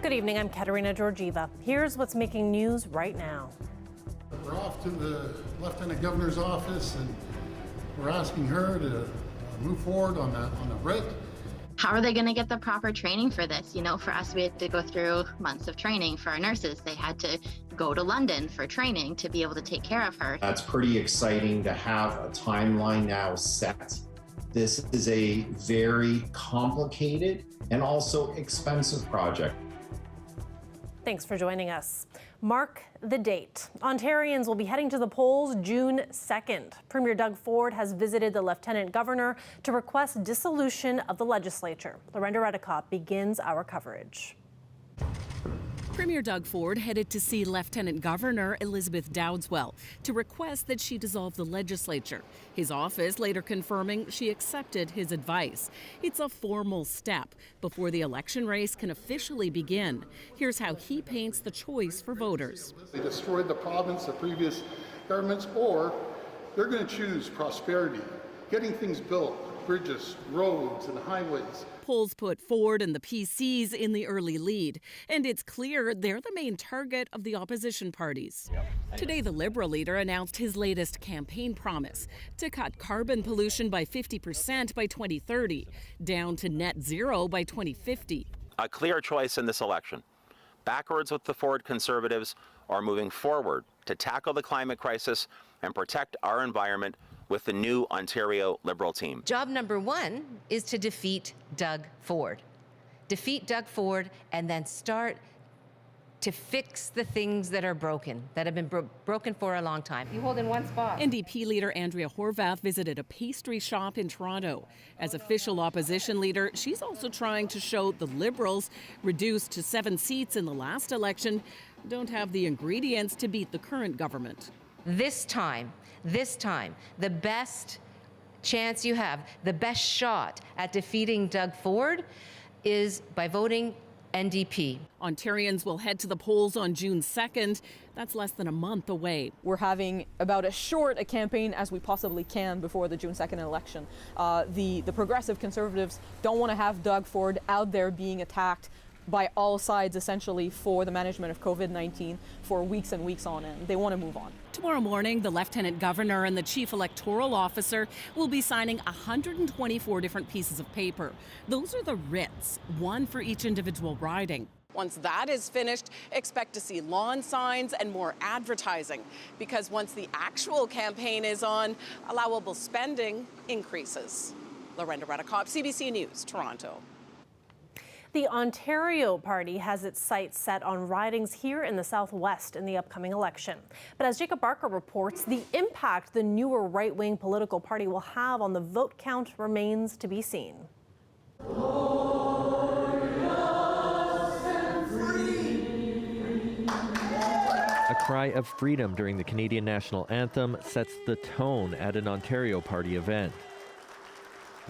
Good evening, I'm Katerina Georgieva. Here's what's making news right now. We're off to the Lieutenant Governor's office and we're asking her to move forward on the writ. How are they going to get the proper training for this? You know, for us, we had to go through months of training. For our nurses, they had to go to London for training to be able to take care of her. That's pretty exciting to have a timeline now set. This is a very complicated and also expensive project. Thanks for joining us. Mark the date. Ontarians will be heading to the polls June 2nd. Premier Doug Ford has visited the Lieutenant Governor to request dissolution of the legislature. Lorenda Redicott begins our coverage. Premier Doug Ford headed to see Lieutenant Governor Elizabeth Dowdeswell to request that she dissolve the legislature. His office later confirming she accepted his advice. It's a formal step before the election race can officially begin. Here's how he paints the choice for voters. They destroyed the province, the previous governments, or they're going to choose prosperity, getting things built, bridges, roads, and highways. Polls put Ford and the PCs in the early lead, and it's clear they're the main target of the opposition parties. Today, the Liberal leader announced his latest campaign promise to cut carbon pollution by 50% by 2030, down to net zero by 2050. A clear choice in this election. Backwards with the Ford Conservatives, or moving forward to tackle the climate crisis and protect our environment with the new Ontario Liberal team. Job number one is to defeat Doug Ford. Defeat Doug Ford and then start to fix the things that are broken, that have been broken for a long time. You hold in one spot. NDP leader Andrea Horwath visited a pastry shop in Toronto. As official opposition leader, she's also trying to show the Liberals, reduced to 7 seats in the last election, don't have the ingredients to beat the current government. This time, the best chance you have, the best shot at defeating Doug Ford is by voting NDP. Ontarians will head to the polls on June 2nd. That's less than a month away. We're having about as short a campaign as we possibly can before the June 2nd election. The progressive Conservatives don't want to have Doug Ford out there being attacked by all sides, essentially, for the management of COVID-19 for weeks and weeks on end. They want to move on. Tomorrow morning, the Lieutenant Governor and the Chief Electoral Officer will be signing 124 different pieces of paper. Those are the writs, one for each individual riding. Once that is finished, expect to see lawn signs and more advertising, because once the actual campaign is on, allowable spending increases. Lorenda Redicott, CBC News, Toronto. The Ontario Party has its sights set on ridings here in the Southwest in the upcoming election. But as Jacob Barker reports, the impact the newer right-wing political party will have on the vote count remains to be seen. A cry of freedom during the Canadian national anthem sets the tone at an Ontario Party event.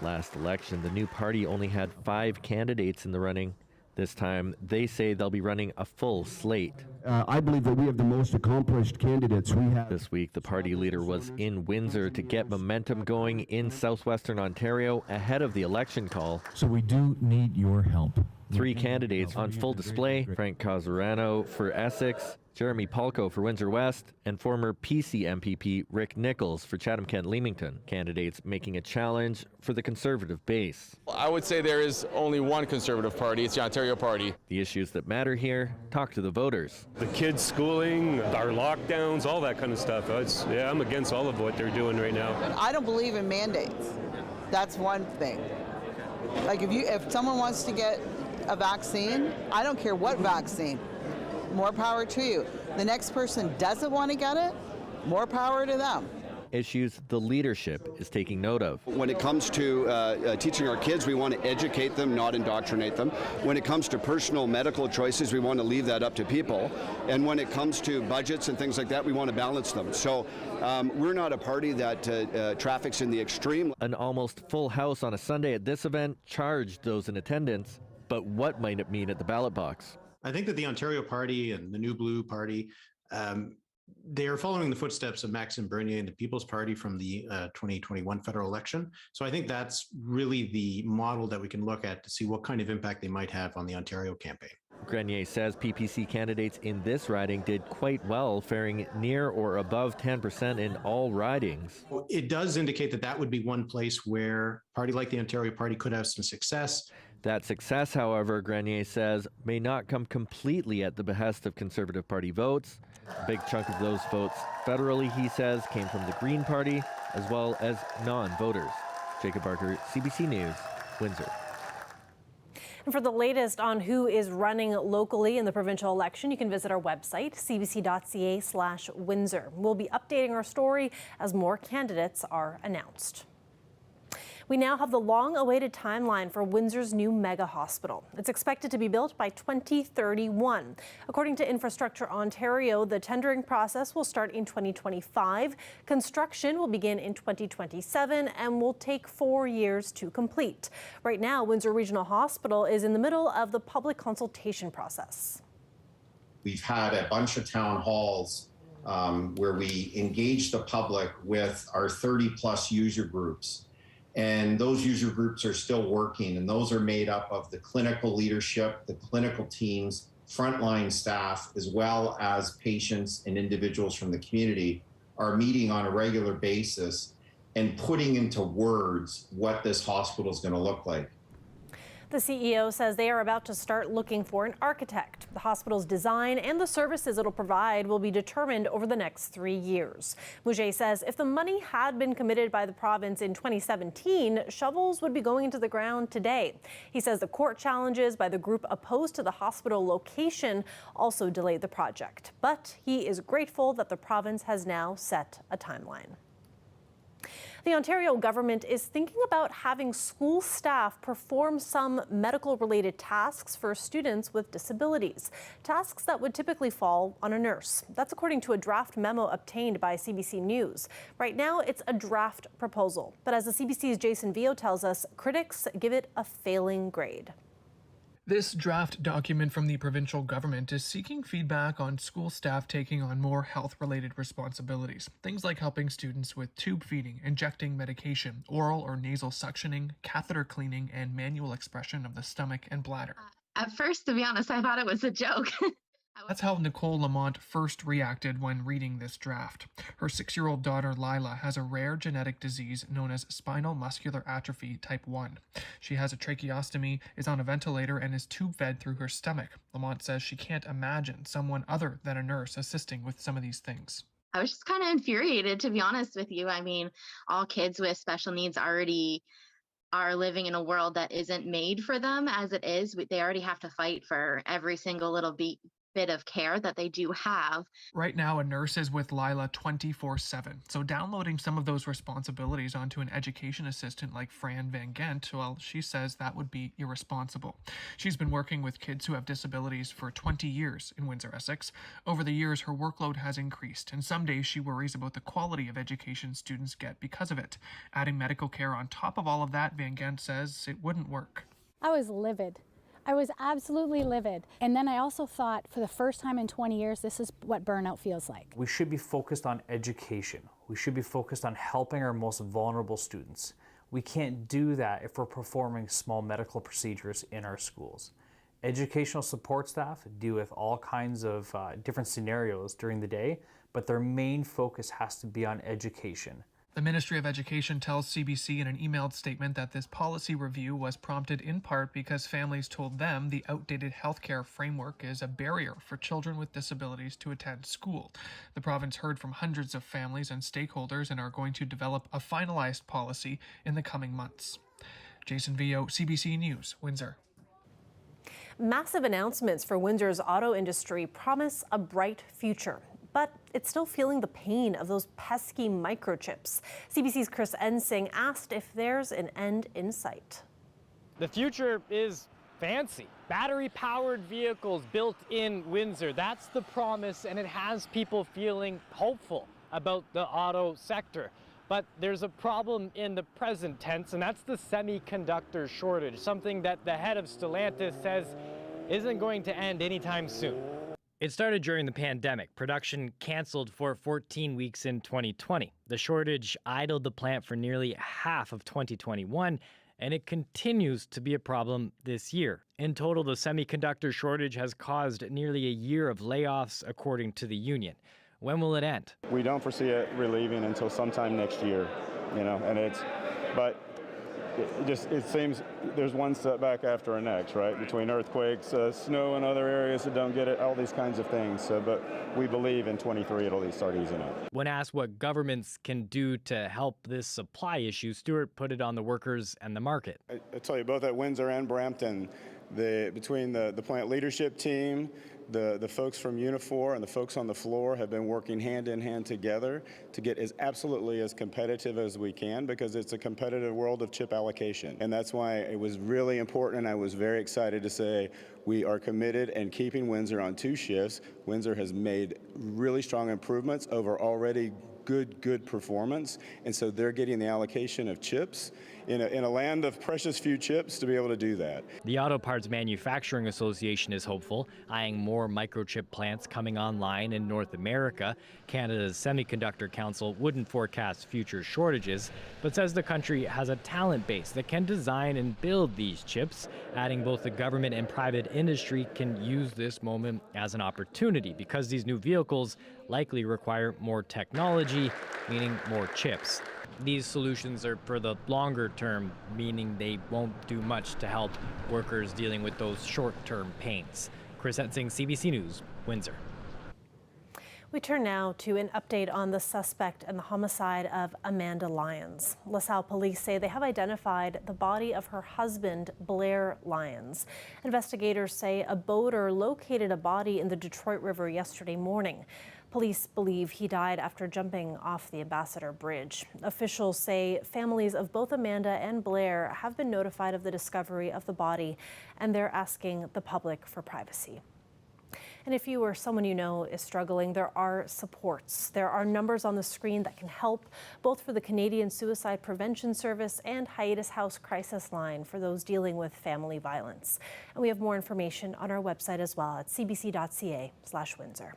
Last election, the new party only had 5 candidates in the running. This time, they say they'll be running a full slate. I believe that we have the most accomplished candidates we have. This week, the party leader was in Windsor to get momentum going in southwestern Ontario ahead of the election call. So we do need your help. 3 candidates on full display: Frank Casarano for Essex, Jeremy Palko for Windsor West, and former PC MPP Rick Nichols for Chatham-Kent-Leamington. Candidates making a challenge for the Conservative base. I would say there is only one Conservative party. It's the Ontario Party. The issues that matter here, talk to the voters. The kids' schooling, our lockdowns, all that kind of stuff. I'm against all of what they're doing right now. I don't believe in mandates. That's one thing. Like if someone wants to get a vaccine, I don't care what vaccine. More power to you. The next person doesn't want to get it, more power to them. Issues the leadership is taking note of. When it comes to teaching our kids, we want to educate them, not indoctrinate them. When it comes to personal medical choices, we want to leave that up to people. And when it comes to budgets and things like that, we want to balance them. So we're not a party that traffics in the extreme. An almost full house on a Sunday at this event charged those in attendance. But what might it mean at the ballot box? I think that the Ontario Party and the New Blue Party, they are following the footsteps of Maxime Bernier and the People's Party from the 2021 federal election. So I think that's really the model that we can look at to see what kind of impact they might have on the Ontario campaign. Grenier says PPC candidates in this riding did quite well, faring near or above 10% in all ridings. It does indicate that that would be one place where a party like the Ontario Party could have some success. That success, however, Grenier says, may not come completely at the behest of Conservative Party votes. A big chunk of those votes federally, he says, came from the Green Party, as well as non-voters. Jacob Barker, CBC News, Windsor. And for the latest on who is running locally in the provincial election, you can visit our website, cbc.ca/Windsor. We'll be updating our story as more candidates are announced. We now have the long-awaited timeline for Windsor's new mega hospital. It's expected to be built by 2031. According to Infrastructure Ontario, the tendering process will start in 2025. Construction will begin in 2027 and will take 4 years to complete. Right now, Windsor Regional Hospital is in the middle of the public consultation process. We've had a bunch of town halls where we engage the public with our 30-plus user groups. And those user groups are still working, and those are made up of the clinical leadership, the clinical teams, frontline staff, as well as patients and individuals from the community are meeting on a regular basis and putting into words what this hospital is going to look like. The CEO says they are about to start looking for an architect. The hospital's design and the services it'll provide will be determined over the next 3 years. Mouget says if the money had been committed by the province in 2017, shovels would be going into the ground today. He says the court challenges by the group opposed to the hospital location also delayed the project. But he is grateful that the province has now set a timeline. The Ontario government is thinking about having school staff perform some medical-related tasks for students with disabilities, tasks that would typically fall on a nurse. That's according to a draft memo obtained by CBC News. Right now, it's a draft proposal, but as the CBC's Jason Vio tells us, critics give it a failing grade. This draft document from the provincial government is seeking feedback on school staff taking on more health-related responsibilities. Things like helping students with tube feeding, injecting medication, oral or nasal suctioning, catheter cleaning, and manual expression of the stomach and bladder. At first, to be honest, I thought it was a joke. That's how Nicole Lamont first reacted when reading this draft. Her 6-year-old daughter Lila has a rare genetic disease known as spinal muscular atrophy type 1. She has a tracheostomy, is on a ventilator, and is tube-fed through her stomach. Lamont says she can't imagine someone other than a nurse assisting with some of these things. I was just kind of infuriated, to be honest with you. I mean, all kids with special needs already are living in a world that isn't made for them as it is. They already have to fight for every single little bit of care that they do have. Right now, a nurse is with Lila 24/7, so downloading some of those responsibilities onto an education assistant like Fran Van Gent, well, she says that would be irresponsible. She's been working with kids who have disabilities for 20 years in Windsor, Essex. Over the years, her workload has increased, and some days she worries about the quality of education students get because of it. Adding medical care on top of all of that, Van Gent says it wouldn't work. I was livid. I was absolutely livid. And then I also thought, for the first time in 20 years, this is what burnout feels like. We should be focused on education. We should be focused on helping our most vulnerable students. We can't do that if we're performing small medical procedures in our schools. Educational support staff deal with all kinds of different scenarios during the day, but their main focus has to be on education. The Ministry of Education tells CBC in an emailed statement that this policy review was prompted in part because families told them the outdated healthcare framework is a barrier for children with disabilities to attend school. The province heard from hundreds of families and stakeholders and are going to develop a finalized policy in the coming months. Jason Vio, CBC News, Windsor. Massive announcements for Windsor's auto industry promise a bright future. But it's still feeling the pain of those pesky microchips. CBC's Chris Ensing asked if there's an end in sight. The future is fancy. Battery-powered vehicles built in Windsor. That's the promise, and it has people feeling hopeful about the auto sector. But there's a problem in the present tense, and that's the semiconductor shortage, something that the head of Stellantis says isn't going to end anytime soon. It started during the pandemic. Production canceled for 14 weeks in 2020. The shortage idled the plant for nearly half of 2021, and it continues to be a problem this year. In total, the semiconductor shortage has caused nearly a year of layoffs, according to the union. When will it end? We don't foresee it relieving until sometime next year, but it seems there's one setback after the next, right? Between earthquakes, snow in other areas that don't get it, all these kinds of things. But we believe in 23 it'll at least start easing up. When asked what governments can do to help this supply issue, Stewart put it on the workers and the market. I tell you, both at Windsor and Brampton, between the plant leadership team, the folks from Unifor and the folks on the floor have been working hand in hand together to get absolutely as competitive as we can, because it's a competitive world of chip allocation. And that's why it was really important, and I was very excited to say we are committed and keeping Windsor on 2 shifts. Windsor has made really strong improvements over already good performance, and so they're getting the allocation of chips in a land of precious few chips to be able to do that. The Auto Parts Manufacturing Association is hopeful, eyeing more microchip plants coming online in North America. Canada's Semiconductor Council wouldn't forecast future shortages, but says the country has a talent base that can design and build these chips, adding both the government and private industry can use this moment as an opportunity, because these new vehicles likely require more technology, meaning more chips. These solutions are for the longer term, meaning they won't do much to help workers dealing with those short-term pains. Chris Ensing, CBC News, Windsor. We turn now to an update on the suspect in the homicide of Amanda Lyons. LaSalle police say they have identified the body of her husband, Blair Lyons. Investigators say a boater located a body in the Detroit River yesterday morning. Police believe he died after jumping off the Ambassador Bridge. Officials say families of both Amanda and Blair have been notified of the discovery of the body, and they're asking the public for privacy. And if you or someone you know is struggling, there are supports. There are numbers on the screen that can help, both for the Canadian Suicide Prevention Service and Hiatus House Crisis Line for those dealing with family violence. And we have more information on our website as well at cbc.ca/Windsor.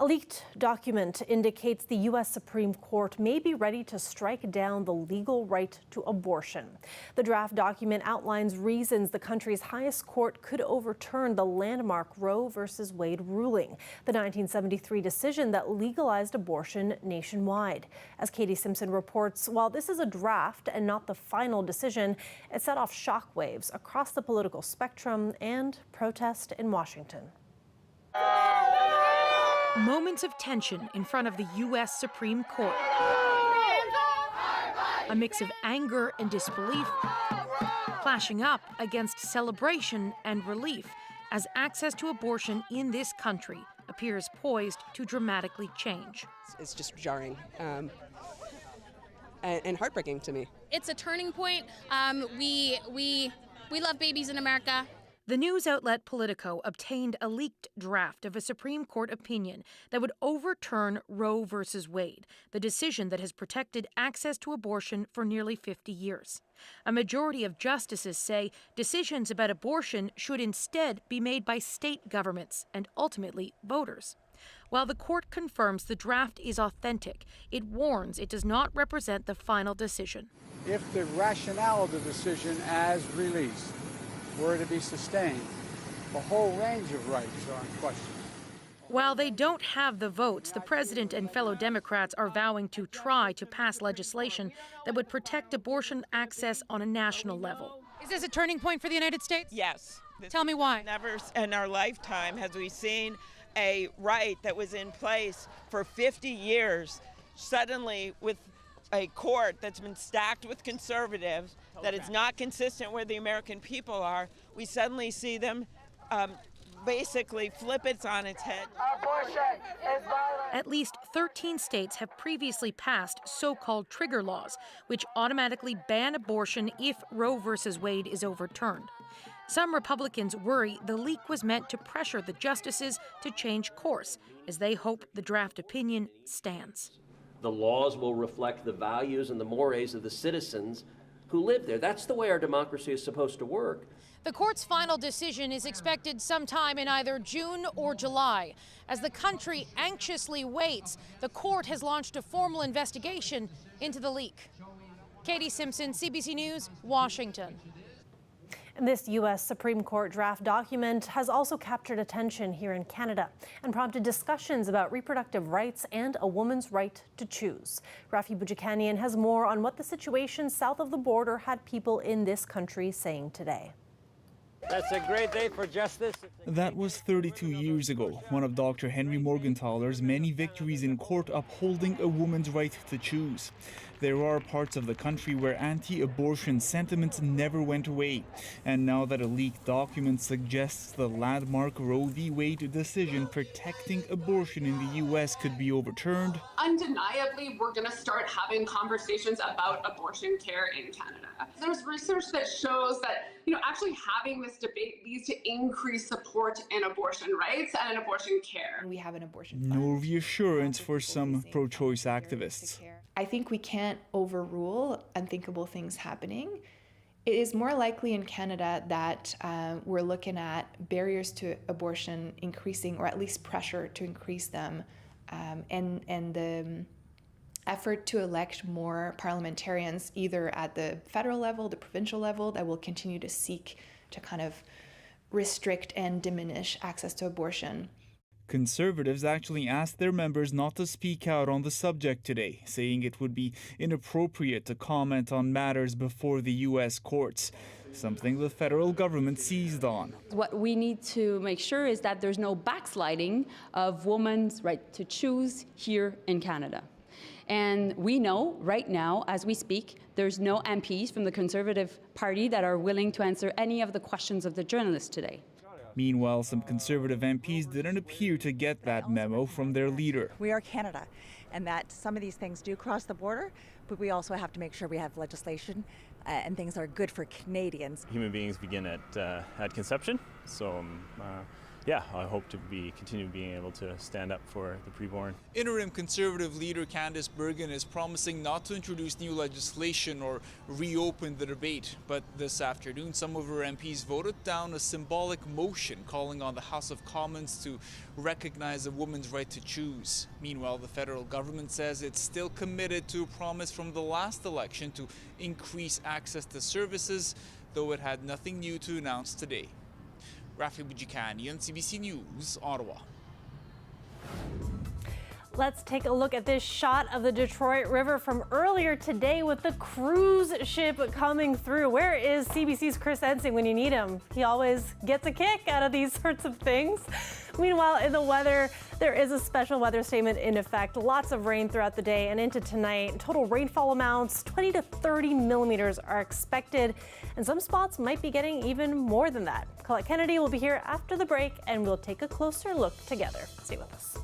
A leaked document indicates the U.S. Supreme Court may be ready to strike down the legal right to abortion. The draft document outlines reasons the country's highest court could overturn the landmark Roe v. Wade ruling, the 1973 decision that legalized abortion nationwide. As Katie Simpson reports, while this is a draft and not the final decision, it set off shockwaves across the political spectrum and protest in Washington. Moments of tension in front of the U.S. Supreme Court. A mix of anger and disbelief clashing up against celebration and relief as access to abortion in this country appears poised to dramatically change. It's just jarring and heartbreaking to me. It's a turning point. We love babies in America. The news outlet Politico obtained a leaked draft of a Supreme Court opinion that would overturn Roe v. Wade, the decision that has protected access to abortion for nearly 50 years. A majority of justices say decisions about abortion should instead be made by state governments and ultimately voters. While the court confirms the draft is authentic, it warns it does not represent the final decision. If the rationale of the decision as released were to be sustained, a whole range of rights are in question. While they don't have the votes, the president and fellow Democrats are vowing to try to pass legislation that would protect abortion access on a national level. Is this a turning point for the United States? Yes. Tell me why. Never in our lifetime have we seen a right that was in place for 50 years suddenly, with a court that's been stacked with conservatives, that is not consistent where the American people are, we suddenly see them basically flip it on its head. Abortion is violent. At least 13 states have previously passed so-called trigger laws, which automatically ban abortion if Roe v. Wade is overturned. Some Republicans worry the leak was meant to pressure the justices to change course, as they hope the draft opinion stands. The laws will reflect the values and the mores of the citizens who live there. That's the way our democracy is supposed to work. The court's final decision is expected sometime in either June or July. As the country anxiously waits, the court has launched a formal investigation into the leak. Katie Simpson, CBC News, Washington. And this U.S. Supreme Court draft document has also captured attention here in Canada and prompted discussions about reproductive rights and a woman's right to choose. Rafi Boudjikanian has more on what the situation south of the border had people in this country saying today. That's a great day for justice. That was 32 years ago, one of Dr. Henry Morgenthaler's many victories in court upholding a woman's right to choose. There are parts of the country where anti-abortion sentiments never went away. And now that a leaked document suggests the landmark Roe v. Wade decision protecting abortion in the U.S. could be overturned, undeniably, we're going to start having conversations about abortion care in Canada. There's research that shows that, actually having this debate leads to increased support in abortion rights and in abortion care. We have an abortion no reassurance for some pro-choice activists. I think we can't overrule unthinkable things happening. It is more likely in Canada that we're looking at barriers to abortion increasing, or at least pressure to increase them, and the effort to elect more parliamentarians, either at the federal level, the provincial level, that will continue to seek to kind of restrict and diminish access to abortion. Conservatives actually asked their members not to speak out on the subject today, saying it would be inappropriate to comment on matters before the U.S. courts, something the federal government seized on. What we need to make sure is that there's no backsliding of women's right to choose here in Canada. And we know right now, as we speak, there's no MPs from the Conservative Party that are willing to answer any of the questions of the journalists today. Meanwhile, some Conservative MPs didn't appear to get that memo from their leader. We are Canada, and that some of these things do cross the border, but we also have to make sure we have legislation and things that are good for Canadians. Human beings begin at conception, so yeah, I hope to continue being able to stand up for the preborn. Interim Conservative leader Candice Bergen is promising not to introduce new legislation or reopen the debate. But this afternoon, some of her MPs voted down a symbolic motion calling on the House of Commons to recognize a woman's right to choose. Meanwhile, the federal government says it's still committed to a promise from the last election to increase access to services, though it had nothing new to announce today. Rafi Boudjikanian, CBC News, Ottawa. Let's take a look at this shot of the Detroit River from earlier today with the cruise ship coming through. Where is CBC's Chris Ensing when you need him? He always gets a kick out of these sorts of things. Meanwhile, in the weather, there is a special weather statement in effect. Lots of rain throughout the day and into tonight. Total rainfall amounts, 20 to 30 millimeters are expected, and some spots might be getting even more than that. Colette Kennedy will be here after the break, and we'll take a closer look together. Stay with us.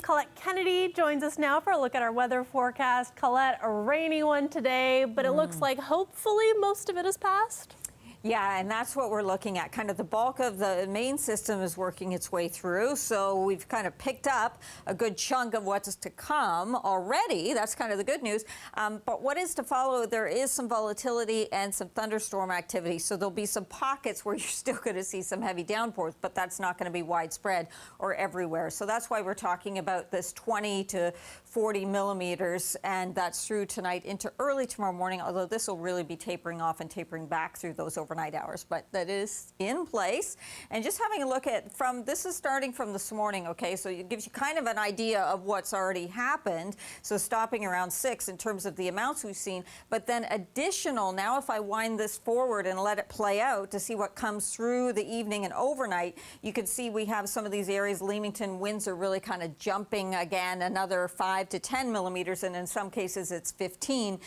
Colette Kennedy joins us now for a look at our weather forecast. Colette, a rainy one today, but it looks like hopefully most of it has passed. Yeah, and that's what we're looking at. Kind of the bulk of the main system is working its way through, so we've kind of picked up a good chunk of what's to come already. That's kind of the good news. But what is to follow, there is some volatility and some thunderstorm activity, so there'll be some pockets where you're still going to see some heavy downpours, but that's not going to be widespread or everywhere. So that's why we're talking about this 20 to 40 millimeters, and that's through tonight into early tomorrow morning, although this will really be tapering off and tapering back through those overnight hours, but that is in place. And just having a look at this is starting from this morning, okay, so it gives you kind of an idea of what's already happened. So stopping around 6 in terms of the amounts we've seen, but then additional, now if I wind this forward and let it play out to see what comes through the evening and overnight, you can see we have some of these areas, Leamington, Windsor, really kind of jumping again, another 5 to 10 millimeters, and in some cases it's 15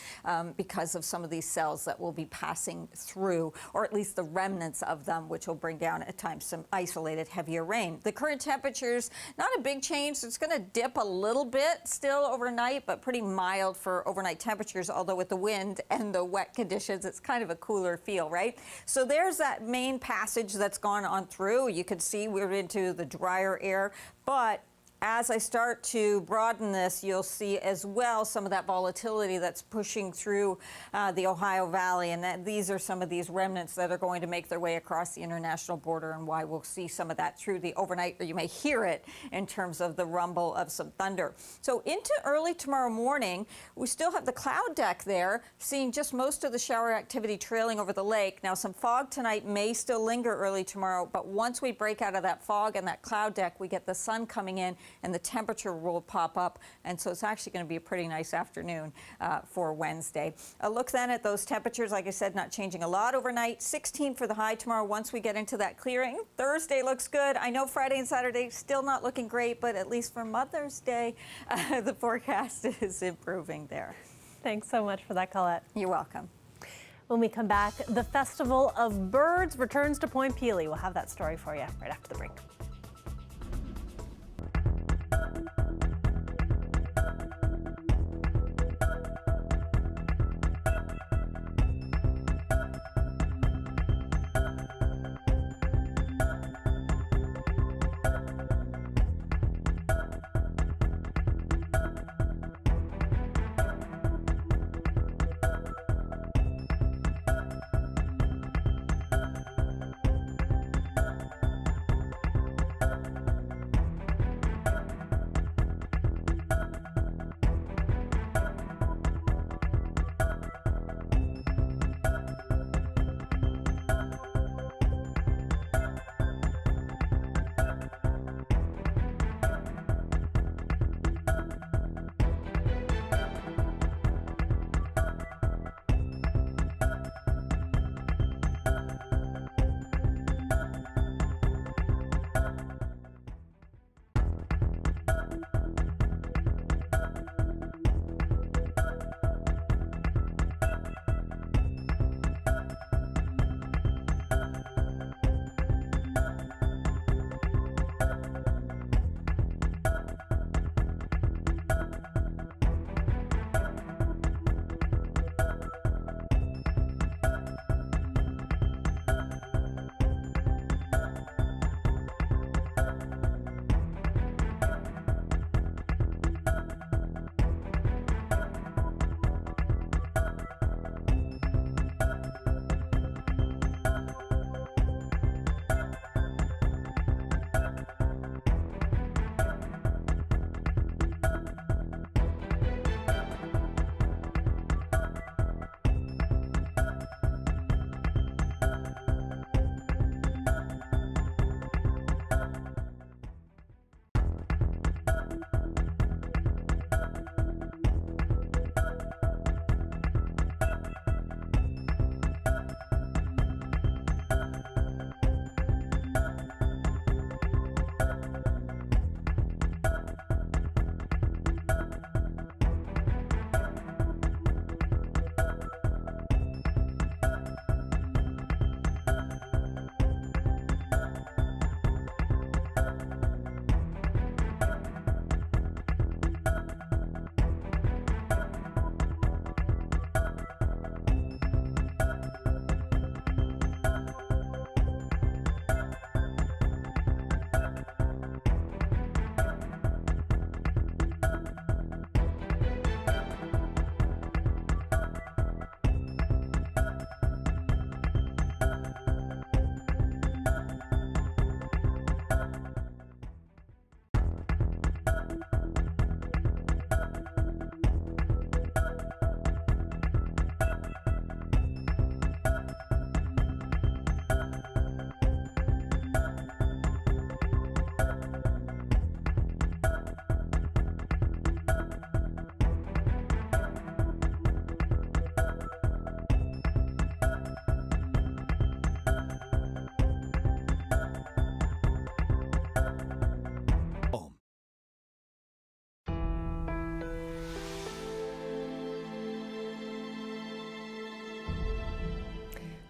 because of some of these cells that will be passing through, or at least the remnants of them, which will bring down at times some isolated heavier rain. The current temperatures, not a big change. It's going to dip a little bit still overnight, but pretty mild for overnight temperatures, although with the wind and the wet conditions, it's kind of a cooler feel, right? So there's that main passage that's gone on through. You can see we're into the drier air, but as I start to broaden this, you'll see as well some of that volatility that's pushing through the Ohio Valley, and these are some of these remnants that are going to make their way across the international border, and why we'll see some of that through the overnight, or you may hear it in terms of the rumble of some thunder. So into early tomorrow morning, we still have the cloud deck there, seeing just most of the shower activity trailing over the lake. Now some fog tonight may still linger early tomorrow, but once we break out of that fog and that cloud deck, we get the sun coming in, and the temperature will pop up, and so it's actually going to be a pretty nice afternoon for Wednesday. A look then at those temperatures, like I said, not changing a lot overnight. 16 for the high tomorrow once we get into that clearing. Thursday looks good. I know Friday and Saturday still not looking great, but at least for Mother's Day, the forecast is improving there. Thanks so much for that, Colette. You're welcome. When we come back, the Festival of Birds returns to Point Pelee. We'll have that story for you right after the break.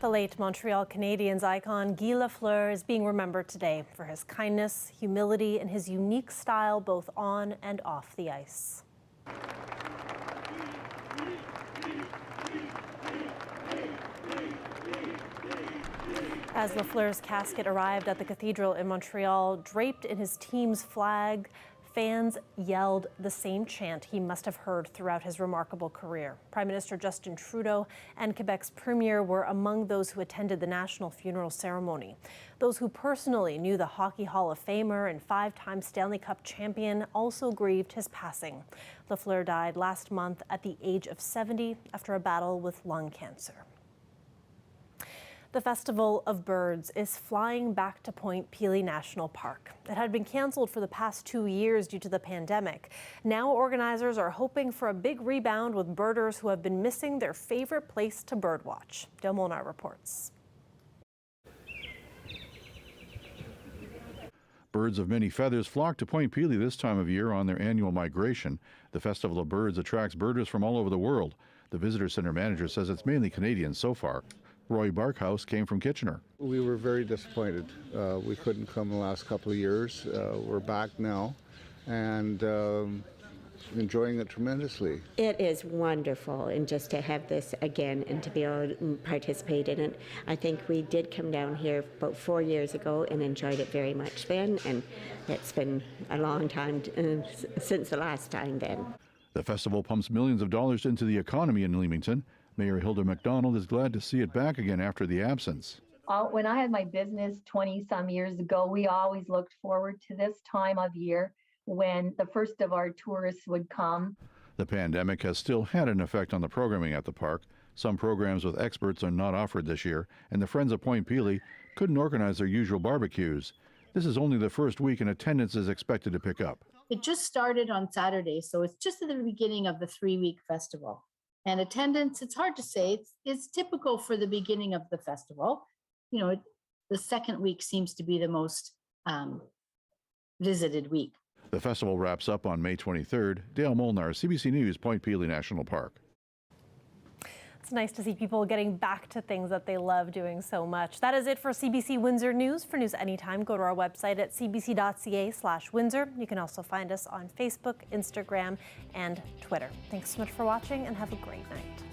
The late Montreal Canadiens icon Guy Lafleur is being remembered today for his kindness, humility, and his unique style both on and off the ice. As Lafleur's casket arrived at the cathedral in Montreal, draped in his team's flag, fans yelled the same chant he must have heard throughout his remarkable career. Prime Minister Justin Trudeau and Quebec's Premier were among those who attended the national funeral ceremony. Those who personally knew the Hockey Hall of Famer and 5-time Stanley Cup champion also grieved his passing. Lafleur died last month at the age of 70 after a battle with lung cancer. The Festival of Birds is flying back to Point Pelee National Park. It had been canceled for the past 2 years due to the pandemic. Now organizers are hoping for a big rebound with birders who have been missing their favorite place to birdwatch. Dale Molnar reports. Birds of many feathers flock to Point Pelee this time of year on their annual migration. The Festival of Birds attracts birders from all over the world. The Visitor Center manager says it's mainly Canadians so far. Roy Barkhouse came from Kitchener. We were very disappointed. We couldn't come the last couple of years. We're back now and enjoying it tremendously. It is wonderful, and just to have this again and to be able to participate in it. I think we did come down here about 4 years ago and enjoyed it very much then, and it's been a long time since the last time then. The festival pumps millions of dollars into the economy in Leamington. Mayor Hilda MacDonald is glad to see it back again after the absence. When I had my business 20-some years ago, we always looked forward to this time of year when the first of our tourists would come. The pandemic has still had an effect on the programming at the park. Some programs with experts are not offered this year, and the Friends of Point Pelee couldn't organize their usual barbecues. This is only the first week, and attendance is expected to pick up. It just started on Saturday, so it's just at the beginning of the 3-week festival. And attendance, it's hard to say. It's typical for the beginning of the festival. You know, the second week seems to be the most visited week. The festival wraps up on May 23rd. Dale Molnar, CBC News, Point Pelee National Park. It's nice to see people getting back to things that they love doing so much. That is it for CBC Windsor News. For news anytime, go to our website at cbc.ca/Windsor. You can also find us on Facebook, Instagram, and Twitter. Thanks so much for watching and have a great night.